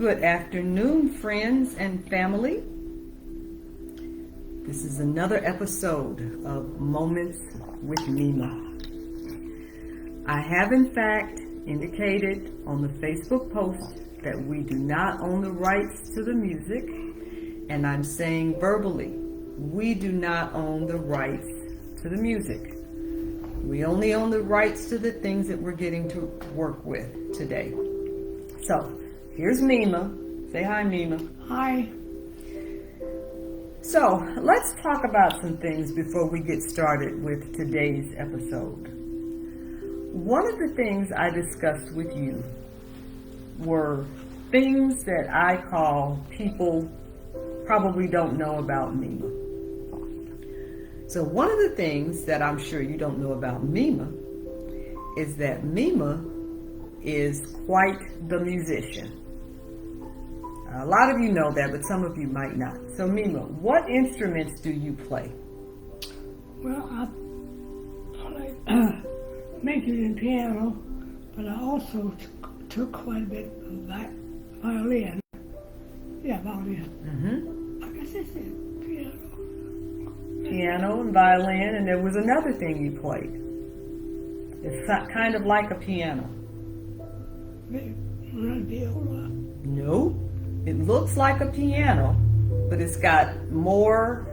Good afternoon, friends and family. This is another episode of Moments with Meema. I have in fact indicated on the Facebook post that we do not own the rights to the music, and I'm saying verbally, we do not own the rights to the music. We only own the rights to the things that we're getting to work with today. So, here's Meema. Say hi, Meema. Hi. So, let's talk about some things before we get started with today's episode. One of the things I discussed with you were things that I call people probably don't know about Meema. So, one of the things that I'm sure you don't know about Meema is that Meema is quite the musician. A lot of you know that, but some of you might not. So, Meema, what instruments do you play? Well, I play major in piano, but I also took quite a bit of violin. Yeah, violin. Mm-hmm. I guess it's it, piano. Piano and violin, and there was another thing you played. It's kind of like a piano. Viola. No, it looks like a piano, but it's got more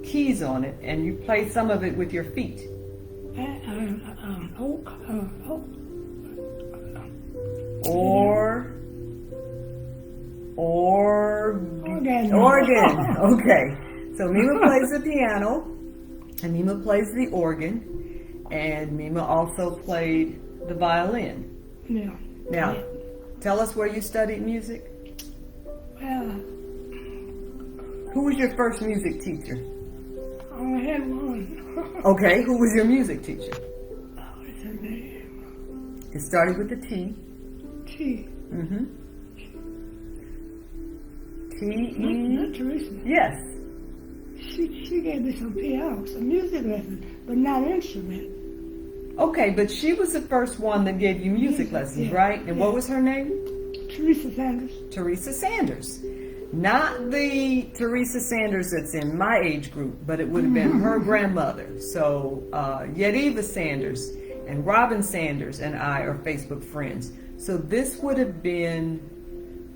keys on it, and you play some of it with your feet. Organ. Okay, so Meema plays the piano, and Meema plays the organ, and Meema also played the violin. Yeah. Now, tell us where you studied music. Well, Who was your first music teacher? I only had one. Okay, who was your music teacher? What's her name? It started with the T. T. Mm-hmm. T-E. Not Teresa. Yes. She gave me some piano, some music lessons, but not instrument. Okay, but she was the first one that gave you music lessons, yeah, right? And yeah. what was her name? Teresa Sanders. Teresa Sanders. Not the Teresa Sanders that's in my age group, but it would have been her grandmother. So Yediva Sanders and Robin Sanders and I are Facebook friends. So this would have been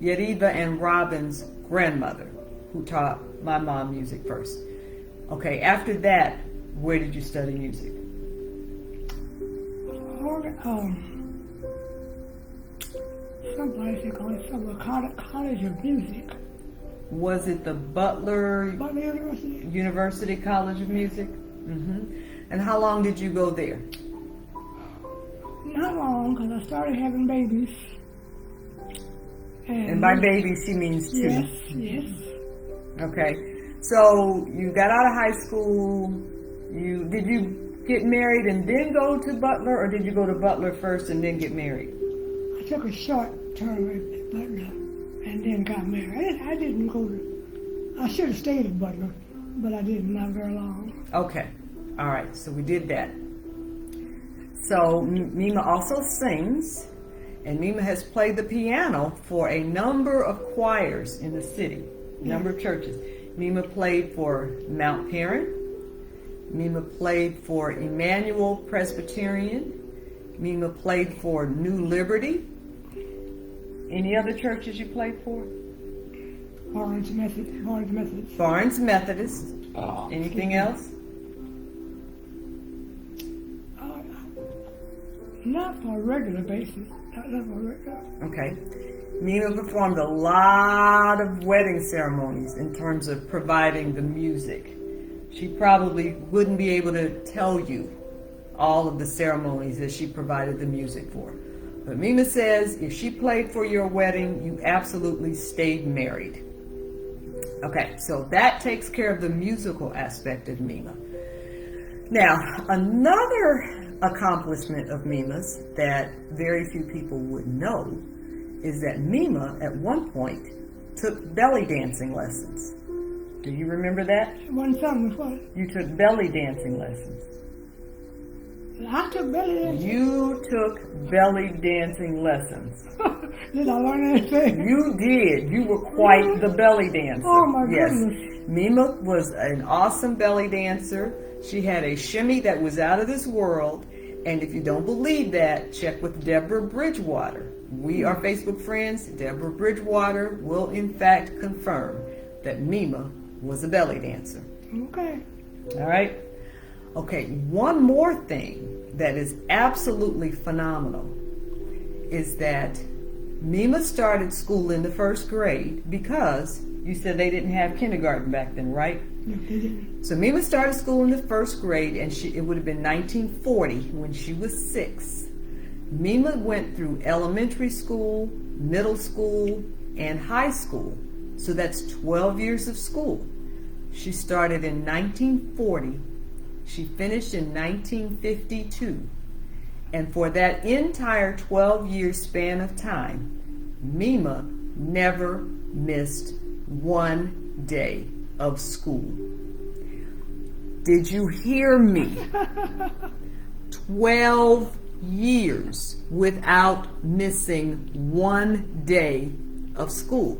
Yediva and Robin's grandmother who taught my mom music first. Okay, after that, where did you study music? Someplace they call it College of Music. Was it the Butler University? University College of Music? Mm-hmm. And how long did you go there? Not long, because I started having babies. And by baby, she means two. Yes. Okay. So you got out of high school. Did you get married and then go to Butler, or did you go to Butler first and then get married? I took a short term at Butler and then got married. I didn't go to, I should have stayed at Butler, but I didn't, not very long. Okay. All right. So we did that. So Meema also sings, and Meema has played the piano for a number of choirs in the city, a number of churches. Meema played for Mount Perrin. Meema played for Emmanuel Presbyterian. Meema played for New Liberty. Any other churches you played for? Barnes Methodist. Barnes Methodist. Anything else? Not for a regular basis. Not for a regular. Okay. Meema performed a lot of wedding ceremonies in terms of providing the music. She probably wouldn't be able to tell you all of the ceremonies that she provided the music for. But Meema says if she played for your wedding, you absolutely stayed married. Okay, so that takes care of the musical aspect of Meema. Now, another accomplishment of Meema's that very few people would know is that Meema at one point took belly dancing lessons. Do you remember that? One summer, what? You took belly dancing lessons. I took belly dancing. You took belly dancing lessons. Did I learn anything? You did. You were quite the belly dancer. Oh my Yes. goodness. Meema was an awesome belly dancer. She had a shimmy that was out of this world. And if you don't believe that, check with Deborah Bridgewater. We are Facebook friends. Deborah Bridgewater will in fact confirm that Meema was a belly dancer. Okay. All right? Okay, one more thing that is absolutely phenomenal is that Meema started school in the first grade because you said they didn't have kindergarten back then, right? No, they didn't. So Meema started school in the first grade, and it would have been 1940 when she was 6. Meema went through elementary school, middle school, and high school. So that's 12 years of school. She started in 1940. She finished in 1952. And for that entire 12-year span of time, Meema never missed one day of school. Did you hear me? 12 years without missing one day of school.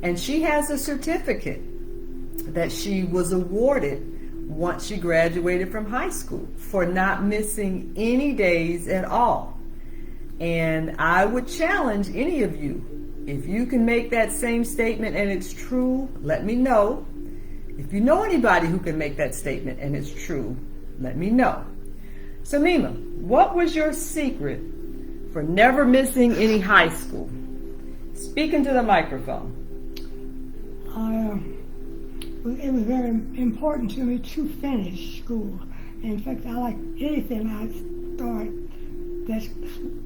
And she has a certificate that she was awarded once she graduated from high school for not missing any days at all. And I would challenge any of you, if you can make that same statement and it's true, let me know. If you know anybody who can make that statement and it's true, let me know. So Meema, what was your secret for never missing any high school? Speak into the microphone. It was very important to me to finish school. In fact, I like anything I start that's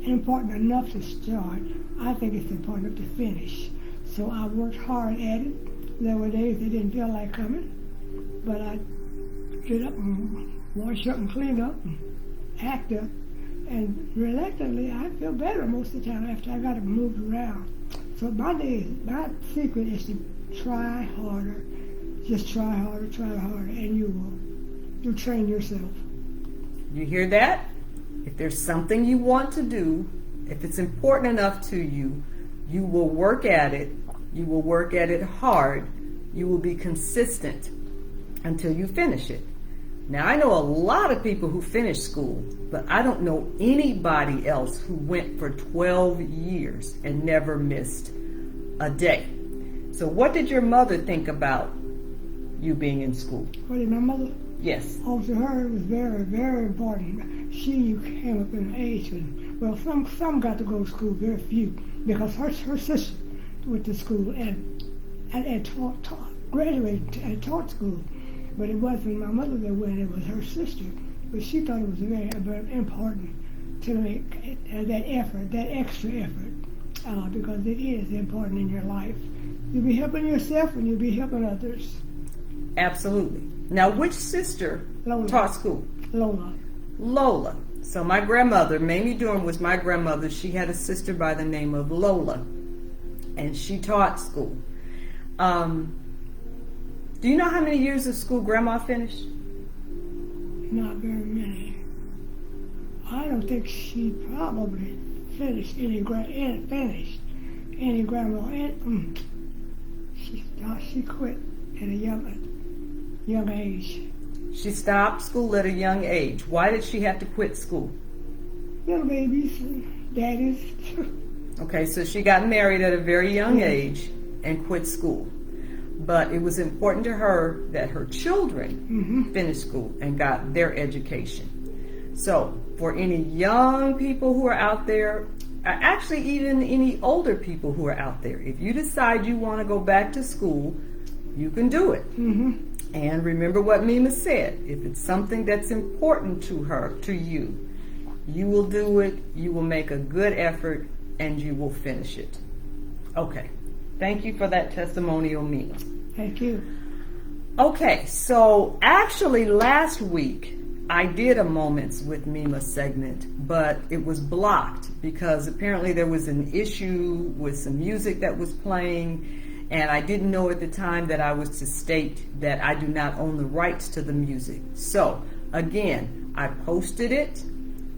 important enough to start. I think it's important enough to finish. So I worked hard at it. There were days that didn't feel like coming, but I'd get up and wash up and clean up and act up. And reluctantly, I feel better most of the time after I got it moved around. So my secret is to try harder. Just try harder, and you'll train yourself. You hear that? If there's something you want to do, if it's important enough to you, you will work at it. You will work at it hard. You will be consistent until you finish it. Now, I know a lot of people who finish school, but I don't know anybody else who went for 12 years and never missed a day. So what did your mother think about you being in school? What did my mother? Yes. Oh, to her it was very, very important. She came up in an age when, well, some got to go to school, very few, because her sister went to school and graduated and taught school. But it wasn't my mother that went, it was her sister. But she thought it was very, very important to make that effort, that extra effort, because it is important in your life. You'll be helping yourself and you'll be helping others. Absolutely. Now, which sister taught school? Lola. So my grandmother, Mamie Durham was my grandmother. She had a sister by the name of Lola, and she taught school. Do you know how many years of school Grandma finished? Not very many. I don't think she probably finished any grandma. She quit at a young age. She stopped school at a young age. Why did she have to quit school? Little babies and daddies. Okay, so she got married at a very young age and quit school. But it was important to her that her children finish school and got their education. So for any young people who are out there, actually even any older people who are out there, if you decide you want to go back to school, you can do it. And remember what Meema said. If it's something that's important to you, you will do it, you will make a good effort, and you will finish it. Okay. Thank you for that testimonial, Meema. Thank you. Okay, so actually last week I did a Moments with Meema segment, but it was blocked because apparently there was an issue with some music that was playing, and I didn't know at the time that I was to state that I do not own the rights to the music. So again, I posted it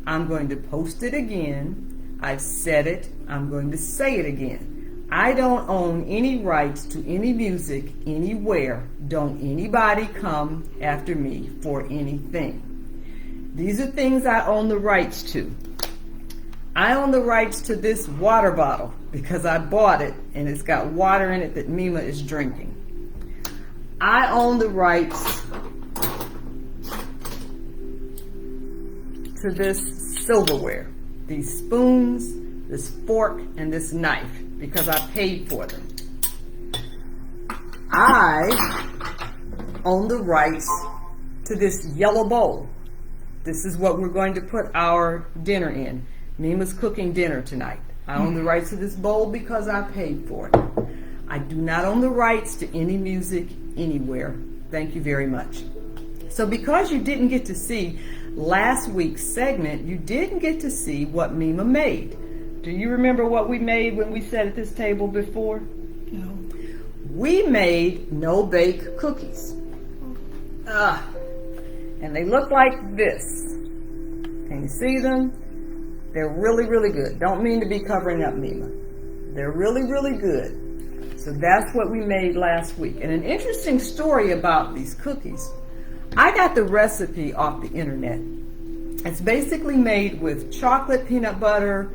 I'm going to post it again. I've said it. I'm going to say it again. I don't own any rights to any music anywhere. Don't anybody come after me for anything. These are things I own the rights to. I own the rights to this water bottle because I bought it and it's got water in it that Meema is drinking. I own the rights to this silverware, these spoons, this fork, and this knife because I paid for them. I own the rights to this yellow bowl. This is what we're going to put our dinner in. Meema's cooking dinner tonight. I own the rights to this bowl because I paid for it. I do not own the rights to any music anywhere. Thank you very much. So because you didn't get to see last week's segment, you didn't get to see what Meema made. Do you remember what we made when we sat at this table before? No. We made no-bake cookies. And they look like this. Can you see them? They're really, really good. Don't mean to be covering up, Meema. They're really, really good. So that's what we made last week. And an interesting story about these cookies. I got the recipe off the internet. It's basically made with chocolate, peanut butter,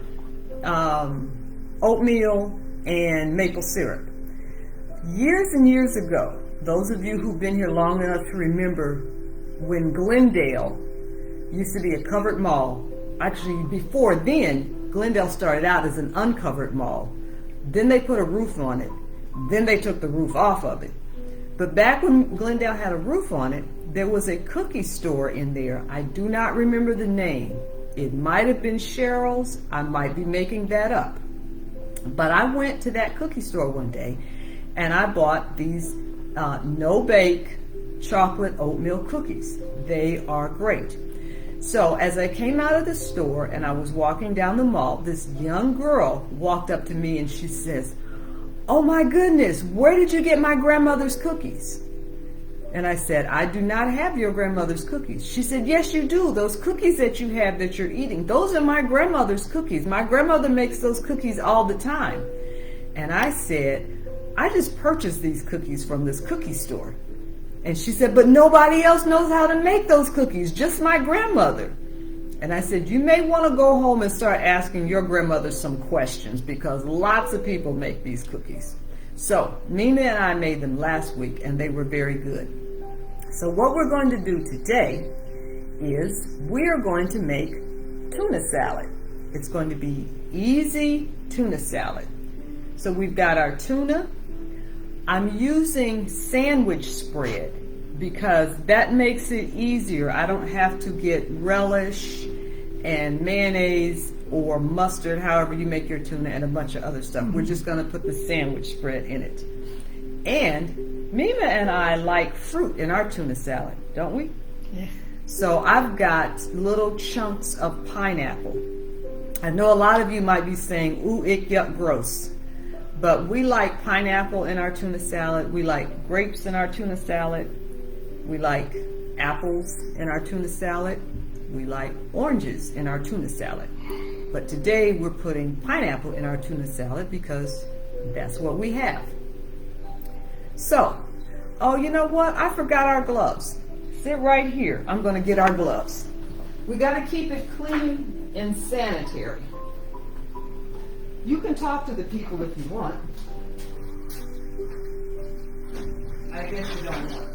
oatmeal, and maple syrup. Years and years ago, those of you who've been here long enough to remember when Glendale used to be a covered mall. Actually, before then, Glendale started out as an uncovered mall. Then they put a roof on it. Then they took the roof off of it. But back when Glendale had a roof on it, there was a cookie store in there. I do not remember the name. It might have been Cheryl's. I might be making that up. But I went to that cookie store one day and I bought these no-bake chocolate oatmeal cookies. They are great. So as I came out of the store and I was walking down the mall, this young girl walked up to me and she says, "Oh my goodness, where did you get my grandmother's cookies?" And I said, "I do not have your grandmother's cookies." She said, "Yes, you do. Those cookies that you have that you're eating, those are my grandmother's cookies. My grandmother makes those cookies all the time." And I said, "I just purchased these cookies from this cookie store." And she said, "But nobody else knows how to make those cookies, just my grandmother." And I said, "You may want to go home and start asking your grandmother some questions because lots of people make these cookies." So Meema and I made them last week and they were very good. So what we're going to do today is we're going to make tuna salad. It's going to be easy tuna salad. So we've got our tuna. I'm using sandwich spread because that makes it easier. I don't have to get relish and mayonnaise or mustard, however you make your tuna, and a bunch of other stuff. We're just going to put the sandwich spread in it. And Meema and I like fruit in our tuna salad, don't we? Yes. So I've got little chunks of pineapple. I know a lot of you might be saying, "Ooh, ick, yuck, gross." But we like pineapple in our tuna salad. We like grapes in our tuna salad. We like apples in our tuna salad. We like oranges in our tuna salad. But today we're putting pineapple in our tuna salad because that's what we have. So, oh, you know what? I forgot our gloves. Sit right here. I'm going to get our gloves. We got to keep it clean and sanitary. You can talk to the people if you want. I guess you don't want.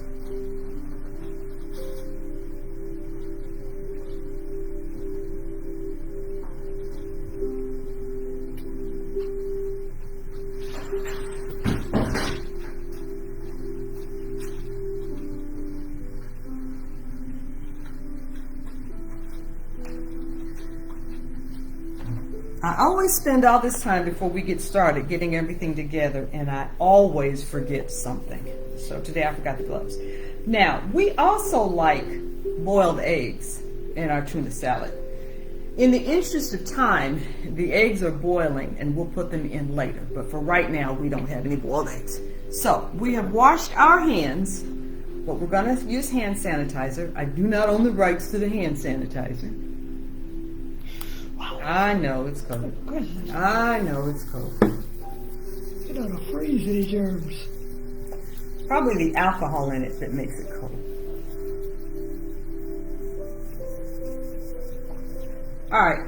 I always spend all this time before we get started getting everything together, and I always forget something. So today I forgot the gloves. Now, we also like boiled eggs in our tuna salad. In the interest of time, the eggs are boiling and we'll put them in later. But for right now, we don't have any boiled eggs. So we have washed our hands, but we're going to use hand sanitizer. I do not own the rights to the hand sanitizer. I know it's cold. Goodness, I know it's cold. it ought to freeze these germs. Probably the alcohol in it that makes it cold. All right,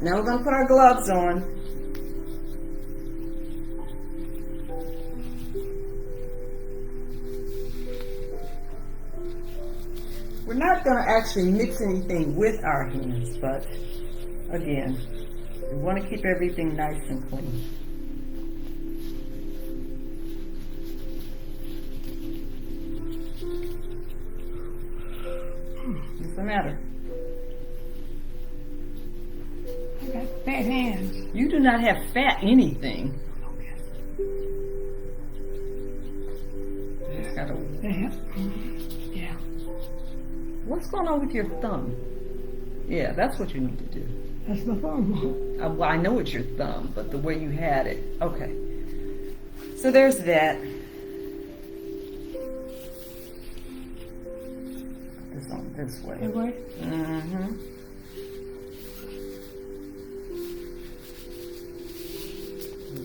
now we're gonna put our gloves on. We're not gonna actually mix anything with our hands, but again, we want to keep everything nice and clean. What's the matter? I got fat hands. You do not have fat anything. You just gotta. Yeah. What's going on with your thumb? Yeah, that's what you need to do. That's my thumb. Well, I know it's your thumb, but the way you had it. Okay. So there's that. Put this on this way. That way? Mm-hmm.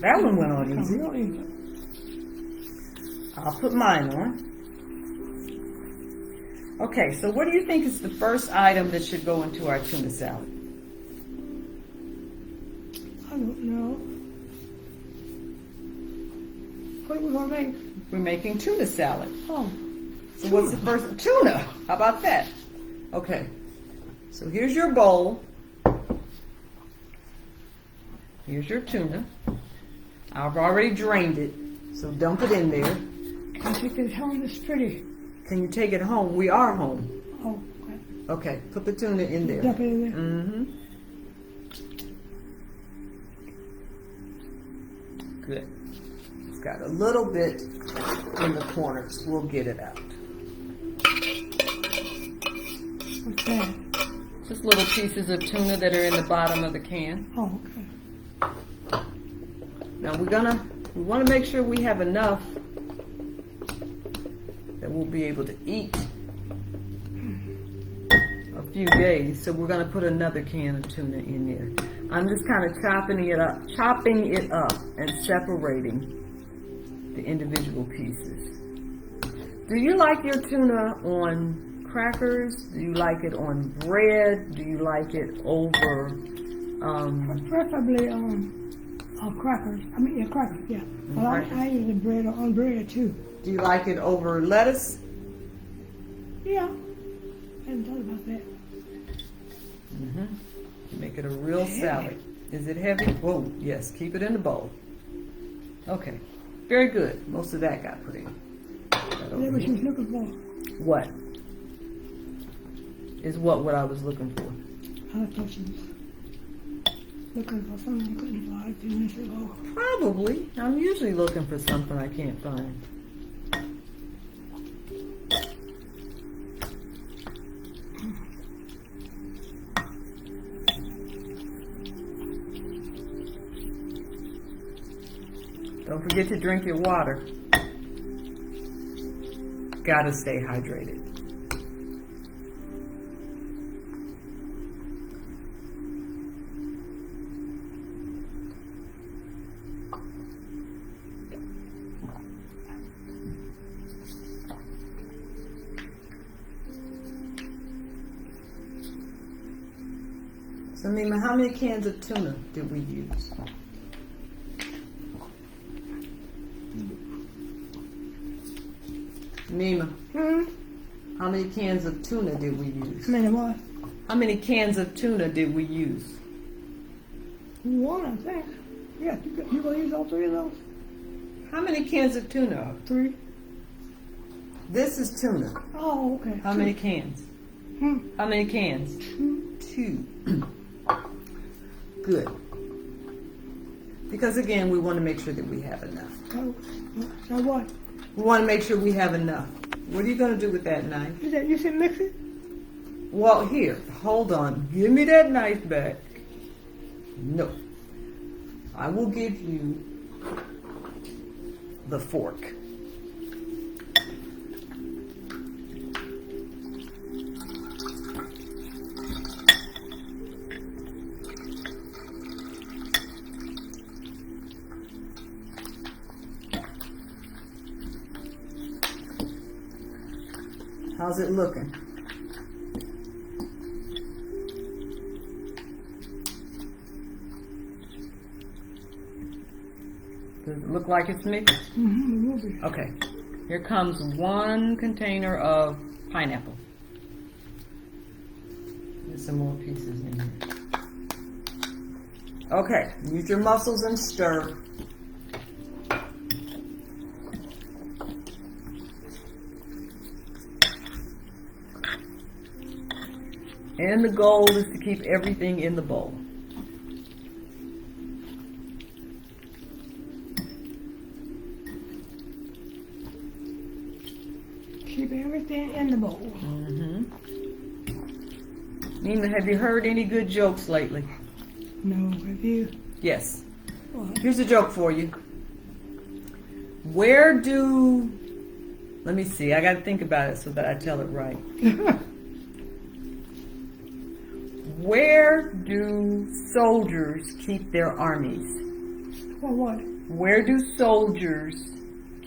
That one went on easy. Real easy. I'll put mine on. Okay, so what do you think is the first item that should go into our tuna salad? I don't know. What are we gonna make? We're making tuna salad. Oh, So what's the first? Tuna. How about that? Okay. So here's your bowl. Here's your tuna. I've already drained it, so dump it in there. I think this home is pretty. Can you take it home? We are home. Oh, okay. Okay, put the tuna in there. Dump it in there. Mm-hmm. Good. It's got a little bit in the corners. We'll get it out. What's that? Just little pieces of tuna that are in the bottom of the can. Oh, okay. Now we want to make sure we have enough that we'll be able to eat a few days. So we're going to put another can of tuna in there. I'm just kind of chopping it up and separating the individual pieces. Do you like your tuna on crackers? Do you like it on bread? Do you like it over Preferably crackers. I mean, yeah, crackers, yeah. But I use the bread on bread too. do you like it over lettuce? Yeah. I hadn't thought about that. Make it a real salad. Is it heavy? Whoa, yes, keep it in the bowl. Okay, very good. Most of that got put in. That's what she was looking for. What? Is what I was looking for? I thought she was looking for something I couldn't find 2 minutes ago. Probably. I'm usually looking for something I can't find. Don't forget to drink your water. Gotta stay hydrated. So, Meema, how many cans of tuna did we use? Meema, how many cans of tuna did we use? How many what? How many cans of tuna did we use? 1, I think. Yeah, you gonna use all 3 of those? How many cans of tuna? 3. This is tuna. Oh, okay. How many cans? How many cans? 2. Good. Because again, we want to make sure that we have enough. Oh, so what? We want to make sure we have enough. What are you going to do with that knife? You said mix it? Well, here, hold on. Give me that knife back. No. I will give you the fork. How's it looking? Does it look like it's mixed? Mm-hmm, it will be. Okay. Here comes 1 container of pineapple. There's some more pieces in here. Okay, use your muscles and stir. And the goal is to keep everything in the bowl. Keep everything in the bowl. Mm-hmm. Meema, have you heard any good jokes lately? No, have you? Yes. What? Here's a joke for you. Let me see, I got to think about it so that I tell it right. Where do soldiers keep their armies? For what? Where do soldiers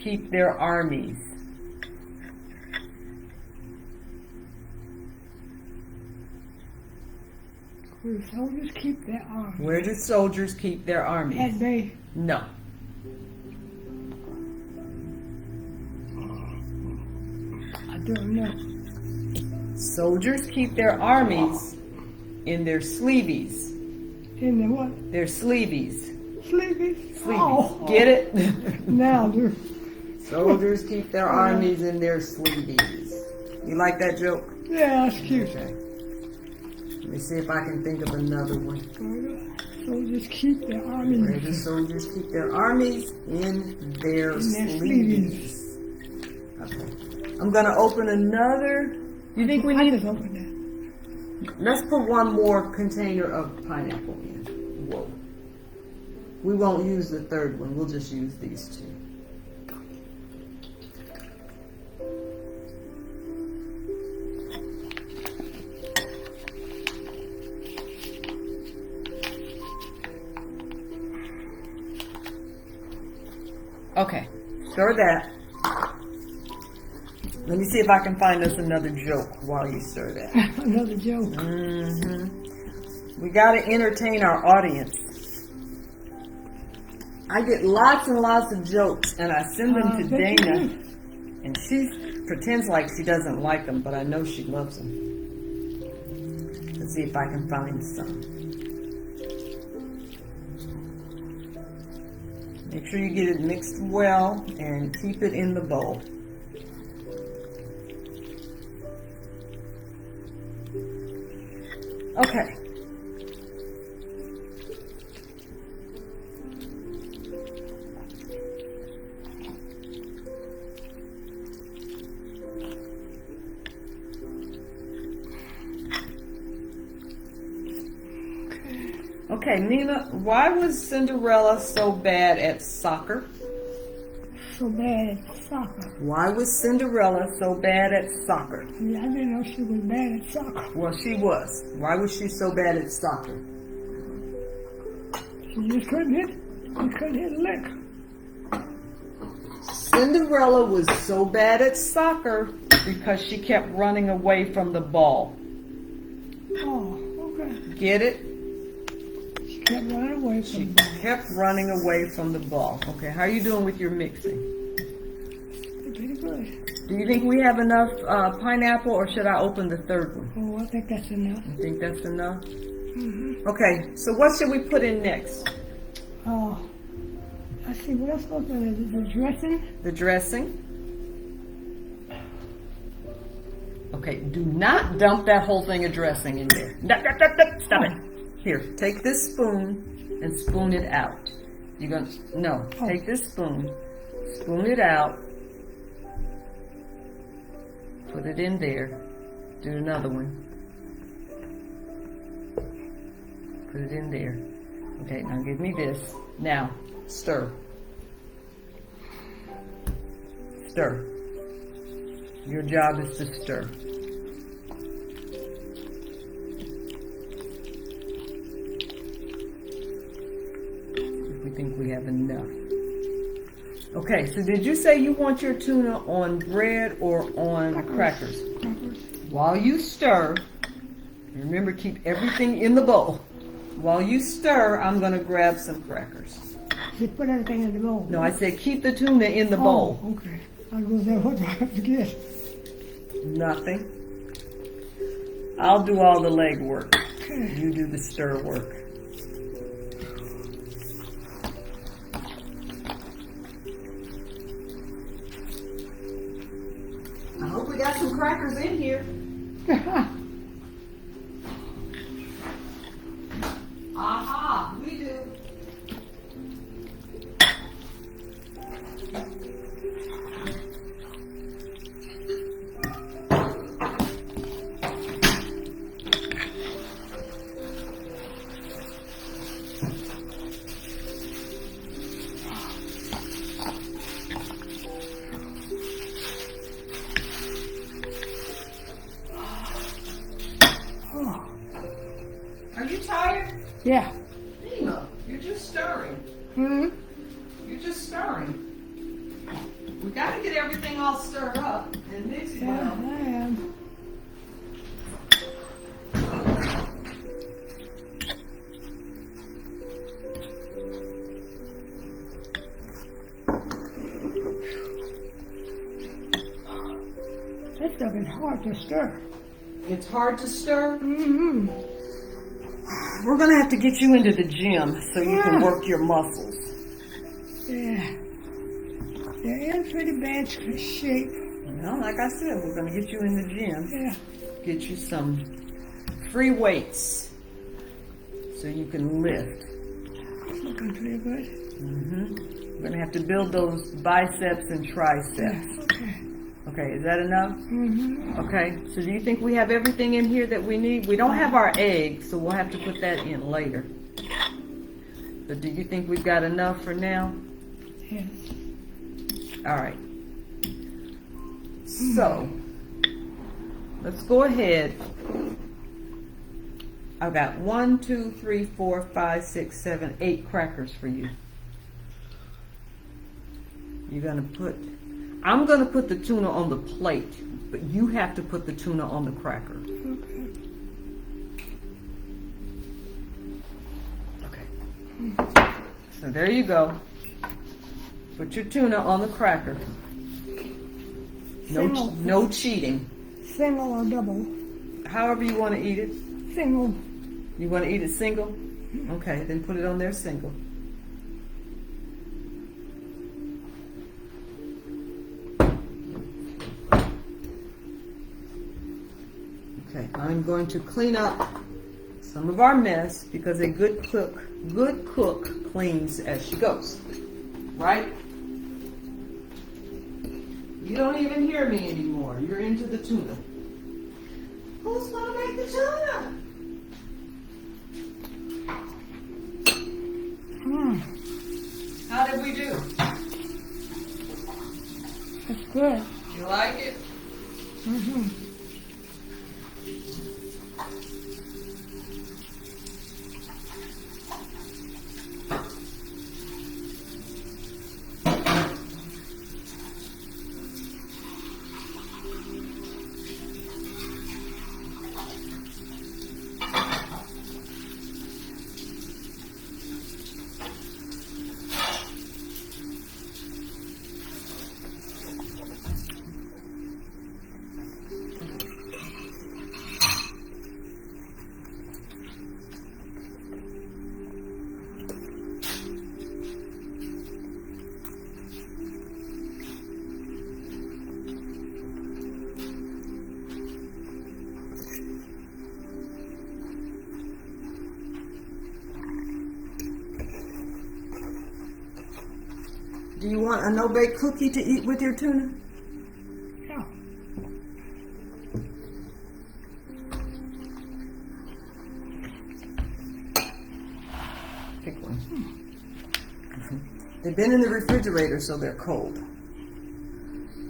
keep their armies? Where soldiers keep their arms. Where do soldiers keep their armies? At bay. No. I don't know. Soldiers keep their armies in their sleeveys. In the what? Their sleeveys. Sleepy? Sleeveys. Oh. Get it? Now, dude. Soldiers keep their armies in their sleeveys. You like that joke? Yeah, that's cute. Okay. Let me see if I can think of another one. Soldiers keep their armies. Where do soldiers keep their armies? In their sleeveys. Okay. I'm going to open another. You think we I need... just opened that. Let's put 1 more container of pineapple in. Whoa. We won't use the 3rd one. We'll just use these 2. Okay, stir that. Let me see if I can find us another joke while you stir that. Another joke. Mm-hmm. We got to entertain our audience. I get lots and lots of jokes, and I send them to bet you Dana, do. and she pretends like she doesn't like them, but I know she loves them. Let's see if I can find some. Make sure you get it mixed well and keep it in the bowl. Okay. Okay, Meema, why was Cinderella so bad at soccer? So bad at soccer. Why was Cinderella so bad at soccer? Yeah, I didn't know she was bad at soccer. Well, she was. Why was she so bad at soccer? She just couldn't hit a lick. Cinderella was so bad at soccer because she kept running away from the ball. Oh, okay. Get it? She kept running away from She the ball. kept running away from the ball. Okay, how are you doing with your mixing? Pretty good. Do you think we have enough pineapple, or should I open the 3rd one? Oh, I think that's enough. You think that's enough? Mm-hmm. Okay, so what should we put in next? Oh, let's see, what else was there? The dressing? The dressing. Okay, do not dump that whole thing of dressing in there. Stop it. Here, take this spoon and spoon it out. You're gonna, no, take this spoon it out, put it in there, do another one, put it in there. Okay, now give me this. Now, stir. Stir. Your job is to stir. If we think we have enough. Okay, so did you say you want your tuna on bread or on crackers? Crackers. While you stir, remember keep everything in the bowl. While you stir, I'm going to grab some crackers. You put everything in the bowl. No, I said keep the tuna in the bowl. Oh, okay. I was there. What do I have to get? Nothing. I'll do all the leg work. Okay. You do the stir work. I hope we got some crackers in here. Aha, we do. Oh, Are you tired? yeah. Meema, you're just stirring. Hmm? You're just stirring. We gotta get everything all stirred up and mixed Yeah, well. I am. That stuff is hard to stir. It's hard to stir. Mm-hmm. We're gonna have to get you into the gym so you can Yeah. work your muscles. Yeah. They're in pretty bad shape. Well, like I said, we're gonna get you in the gym. Yeah. Get you some free weights so you can lift. It's looking pretty good. We're gonna have to build those biceps and triceps. Yeah. Okay. Okay, is that enough? Mm-hmm. Okay, so do you think we have everything in here that we need? We don't have our eggs, so we'll have to put that in later. But do you think we've got enough for now? Yes. All right. So, let's go ahead. I've got 1, 2, 3, 4, 5, 6, 7, 8 crackers for you. I'm gonna put the tuna on the plate, but you have to put the tuna on the cracker. Okay. So there you go. Put your tuna on the cracker. Single. No cheating. Single or double? However you want to eat it. Single. You want to eat it single? Okay, then put it on there single. Okay, I'm going to clean up some of our mess because a good cook cleans as she goes. Right? You don't even hear me anymore. You're into the tuna. Who's gonna make the tuna? How did we do? That's good. You like it? Mm-hmm. Do you want a no-bake cookie to eat with your tuna? Yeah. Pick one. They've been in the refrigerator, so they're cold.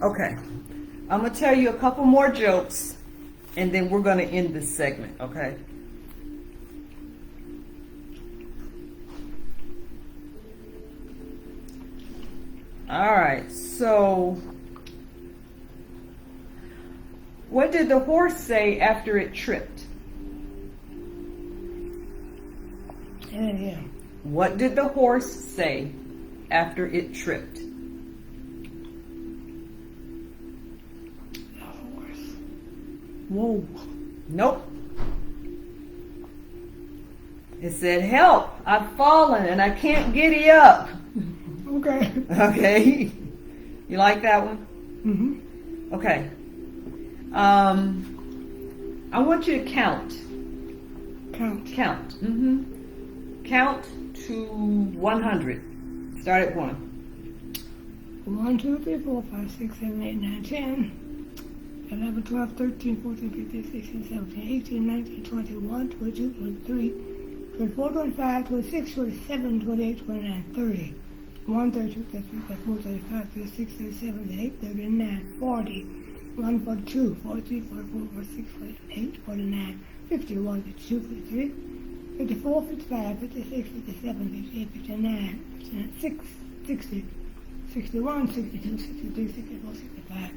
Okay. I'm going to tell you a couple more jokes, and then we're going to end this segment, okay? All right, so what did the horse say after it tripped? Yeah. What did the horse say after it tripped? The horse. Whoa. Nope. It said, "Help, I've fallen and I can't giddy up." Okay. Okay. You like that one? Mm-hmm. Okay. I want you to count. Count. Count. Count to 100. Start at 1. 1, 2, 3, 4, 5, 6, 7, 8, 9, 10, 11, 12, 13, 14, 15, 16, 17, 18, 19, 20, 21, 22, 23, 24, 25, 26, 27, 28, 29, 30. 1, 32, 33, 34, 35, 36, 37, 38, 39, 40, 1, 42, 43, 44, 46, 48, 49, 51, 52, 53, 54, 55, 56, 57, 58, 59, 59, 60, 61, 62, 63, 64, 65,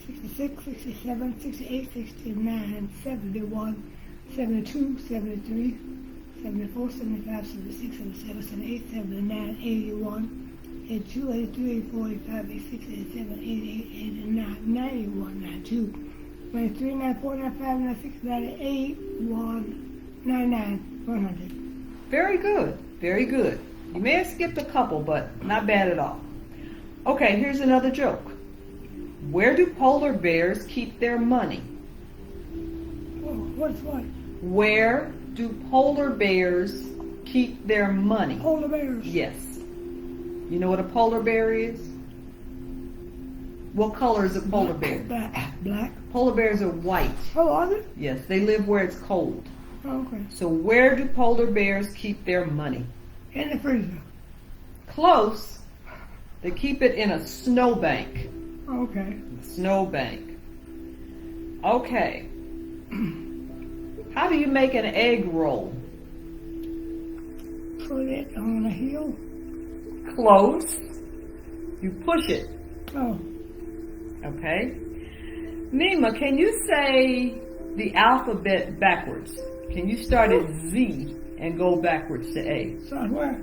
66, 67, 68, 69, 71, 72, 73, 74, 75, 76, 77, 78, 79, 81, 82, 83, 84, 85, 86, 87, 88, 89, 91, 92, 93, 94, 95, 96, 98, 99, 100. Very good. Very good. You may have skipped a couple, but not bad at all. Okay, here's another joke. Where do polar bears keep their money? Oh, what's what? Where do polar bears keep their money? Polar bears. Yes. You know what a polar bear is? What color is a polar bear? Black. Polar bears are white. Oh, are they? Yes, they live where it's cold. Oh, okay. So where do polar bears keep their money? In the freezer. Close. They keep it in a snowbank. Okay. Snowbank. Okay. How do you make an egg roll? Put it on a hill. Close. You push it. Oh, Okay. Meema, can you say the alphabet backwards? Can you start at Z and go backwards to A? start where?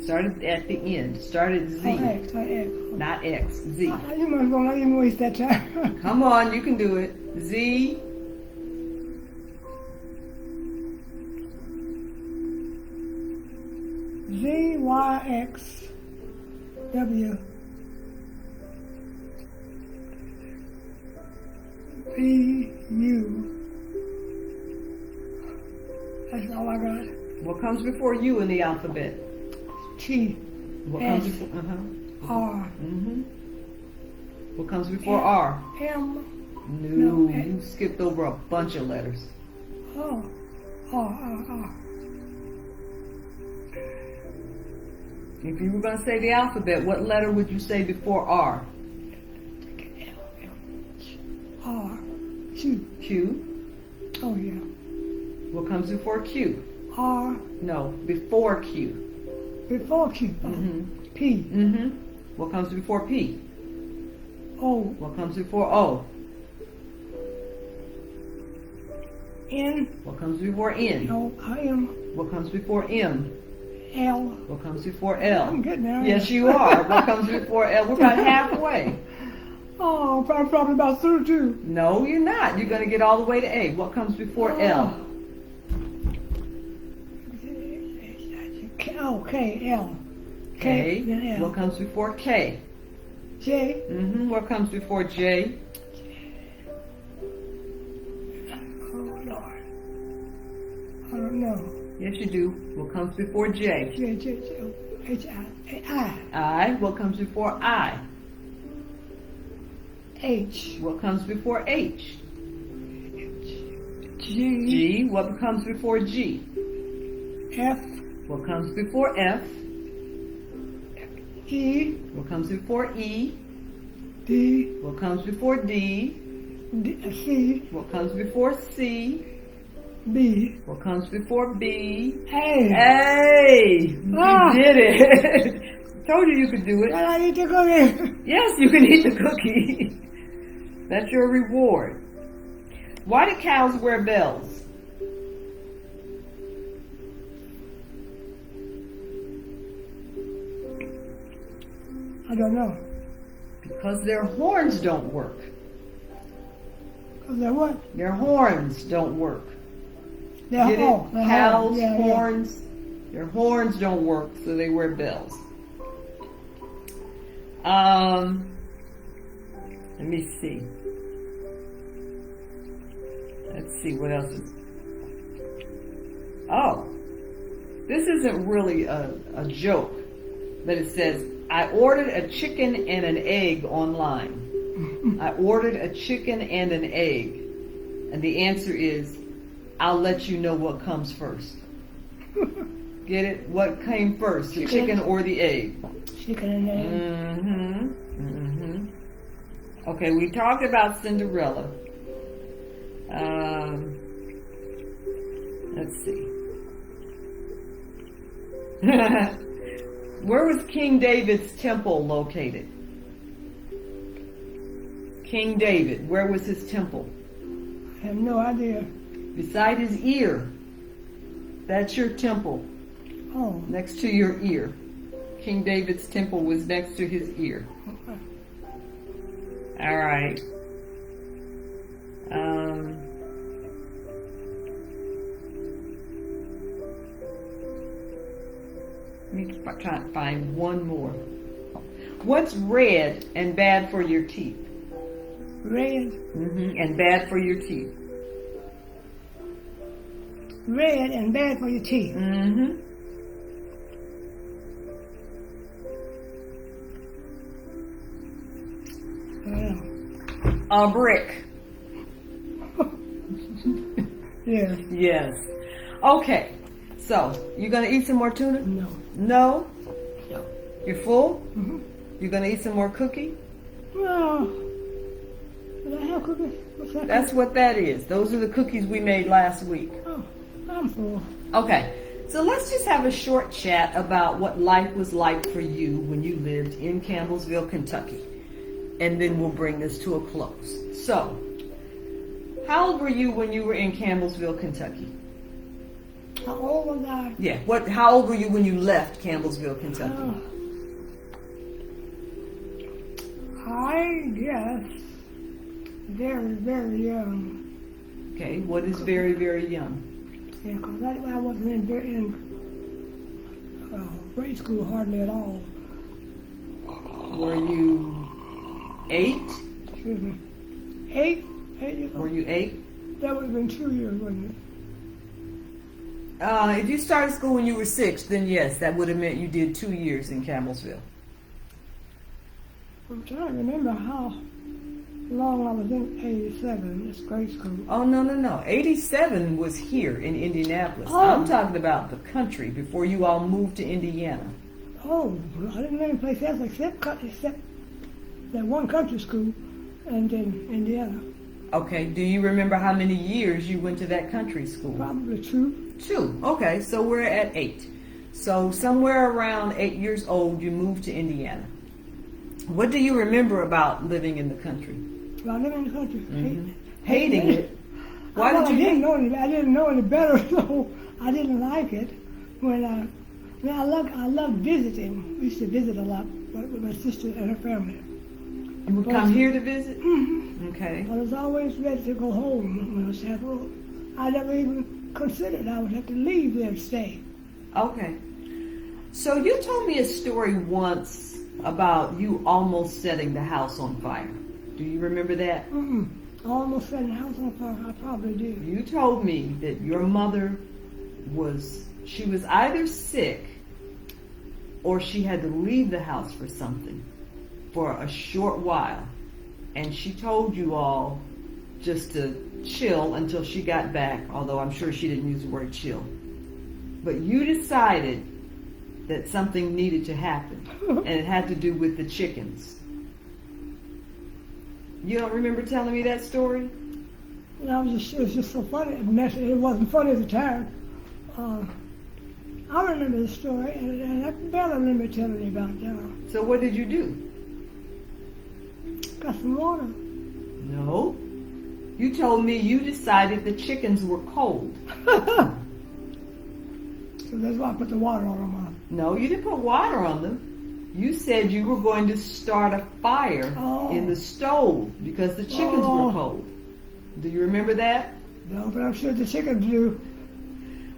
Start at the end. Start at Z. Oh, X. Oh, X. Not X. Z. You must go. Not even waste that time. Come on, you can do it. Z. Z, Y, X, W, B, U. That's all I got. What comes before U in the alphabet? T, What S. comes before? R, What comes before R? M. No, No, you skipped over a bunch of letters. Oh, R. If you were going to say the alphabet, what letter would you say before R? R, Q. Q. Oh, yeah. What comes before Q? R, No, before Q. before Q. P, What comes before P? O, What comes before O? N, What comes before N? O, M, What comes before M? L. What comes before I'm L? getting there. Yes, you are. What comes before L? We're about halfway. Oh, I'm probably about through too. No, you're not. You're going to get all the way to A. What comes before L? Oh, K, L. K. then L. What comes before K? J. What comes before J? Oh, Lord. I don't know. Yes, you do. What comes before J? J, H, I. I. What comes before I? H. What comes before H? G. G. What comes before G? F. What comes before F? E. What comes before E? D. What comes before D? C. What comes before C? B. What comes before B? A. Hey! You Ah. did it! Told you could do it. And I eat the cookie. Yes, you can eat the cookie. That's your reward. Why do cows wear bells? I don't know. Because their horns don't work. Because they're what? Their horns don't work. They're Get oh, it? they're Cows, yeah, horns. Their horns don't work, so they wear bells. Let me see. Let's see what else is. Oh, this isn't really a joke, but it says, I ordered a chicken and an egg online. I ordered a chicken and an egg. And the answer is, I'll let you know what comes first. Get it? What came first, the chicken or the egg? Chicken and egg. Mm-hmm. Mm-hmm. Okay, we talked about Cinderella. Let's see. Where was King David's temple located? King David, where was his temple? I have no idea. Beside his ear. That's your temple. Oh. Next to your ear. King David's temple was next to his ear. Okay. All right. Let me try to find one more. What's red and bad for your teeth? Red. Mm-hmm. And bad for your teeth. Red and bad for your teeth. Mm-hmm. A brick. Yeah. Yes. Okay. So, you gonna eat some more tuna? No. No? No. You're full? Mm-hmm. You gonna eat some more cookie? Well, did I have cookies? What's that? That's what that is. Those are the cookies we made last week. Oh, I'm full. Okay. So let's just have a short chat about what life was like for you when you lived in Campbellsville, Kentucky. And then we'll bring this to a close. So, how old were you when you were in Campbellsville, Kentucky? How old was I? Yeah. How old were you when you left Campbellsville, Kentucky? I guess very, very young. Okay. What is very, very young? Yeah, because I wasn't in grade school hardly at all. Were you 8? Excuse me. 8? 8 years old? Were you 8? That would have been 2 years, wouldn't it? If you started school when you were 6, then yes, that would have meant you did 2 years in Campbellsville. I'm trying to remember how long I was in 87. It's grade school. Oh, no. 87 was here in Indianapolis. Oh. I'm talking about the country before you all moved to Indiana. Oh, I didn't know any place else except that one country school and then Indiana. Okay, do you remember how many years you went to that country school? Probably 2. 2. Okay, so we're at 8. So somewhere around 8 years old, you moved to Indiana. What do you remember about living in the country? Well, I live in the country. Hating it. Why Well, did you hate it? I didn't know any better, so I didn't like it. I loved visiting. We used to visit a lot with my sister and her family. You would come here to visit? Mm-hmm. Okay. I was always ready to go home when I was settled. I never even considered I would have to leave there and stay. Okay. So you told me a story once about you almost setting the house on fire. Do you remember that? Mm-mm. I almost set the house on fire. I probably did. You told me that your mother was either sick or she had to leave the house for something for a short while. And she told you all just to chill until she got back, although I'm sure she didn't use the word chill. But you decided that something needed to happen, and it had to do with the chickens. You don't remember telling me that story? It was just so funny. It wasn't funny at the time. I remember the story, and that Bella remember telling me about that. So what did you do? Got some water. No. You told me you decided the chickens were cold. So that's why I put the water on them. No, you didn't put water on them. You said you were going to start a fire in the stove because the chickens were cold. Do you remember that? No, but I'm sure the chickens do.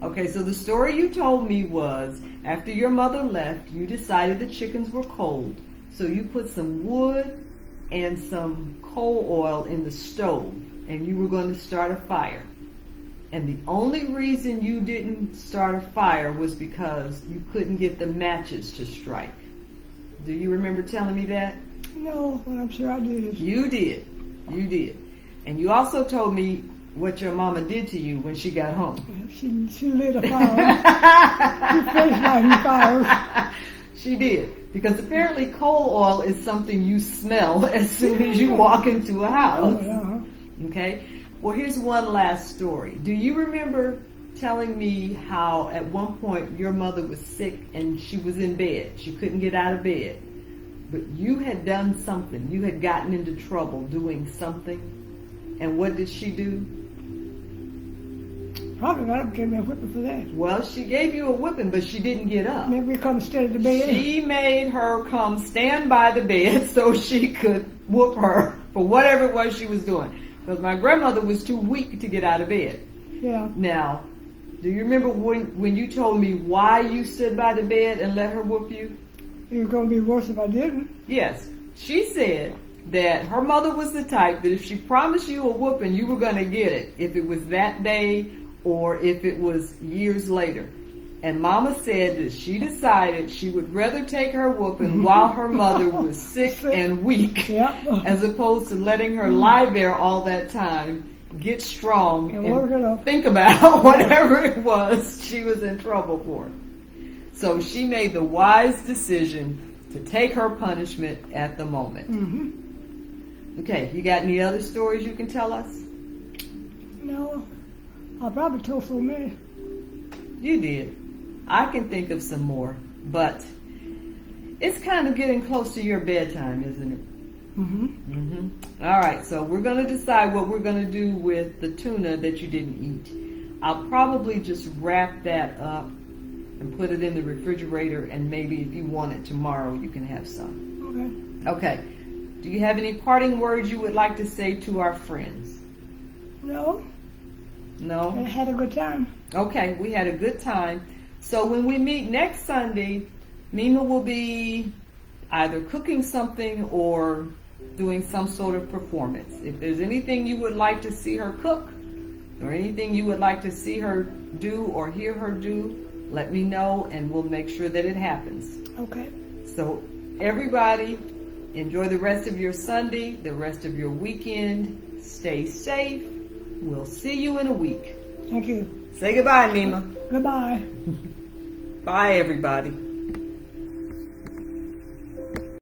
Okay, so the story you told me was after your mother left, you decided the chickens were cold. So you put some wood and some coal oil in the stove and you were going to start a fire. And the only reason you didn't start a fire was because you couldn't get the matches to strike. Do you remember telling me that? No, but I'm sure I did. You did. You did. And you also told me what your mama did to you when she got home. She lit a fire. She finished lighting fires. She did. Because apparently coal oil is something you smell as soon as you walk into a house. Oh, yeah. Okay? Well, here's one last story. Do you remember telling me how at one point your mother was sick and she was in bed? She couldn't get out of bed. But you had done something. You had gotten into trouble doing something. And what did she do? Probably not gave me a whipping for that. Well, she gave you a whipping, but she didn't get up. Maybe we come stay at the bed. She made her come stand by the bed so she could whoop her for whatever it was she was doing. Because my grandmother was too weak to get out of bed. Yeah. Now, do you remember when you told me why you stood by the bed and let her whoop you? It was going to be worse if I didn't. Yes. She said that her mother was the type that if she promised you a whooping, you were going to get it. If it was that day or if it was years later. And Mama said that she decided she would rather take her whooping while her mother was sick and weak, as opposed to letting her lie there all that time, get strong, and think about whatever it was she was in trouble for. So she made the wise decision to take her punishment at the moment. Mm-hmm. Okay, you got any other stories you can tell us? No, I probably told so many. You did. I can think of some more, but it's kind of getting close to your bedtime, isn't it? Mm-hmm. Mm-hmm. All right, so we're going to decide what we're going to do with the tuna that you didn't eat. I'll probably just wrap that up and put it in the refrigerator, and maybe if you want it tomorrow, you can have some. Okay. Okay. Do you have any parting words you would like to say to our friends? No. No? I had a good time. Okay, we had a good time. So when we meet next Sunday, Meema will be either cooking something or doing some sort of performance. If there's anything you would like to see her cook or anything you would like to see her do or hear her do, let me know and we'll make sure that it happens. Okay. So everybody, enjoy the rest of your Sunday, the rest of your weekend. Stay safe. We'll see you in a week. Thank you. Say goodbye, Meema. Goodbye. Bye, everybody.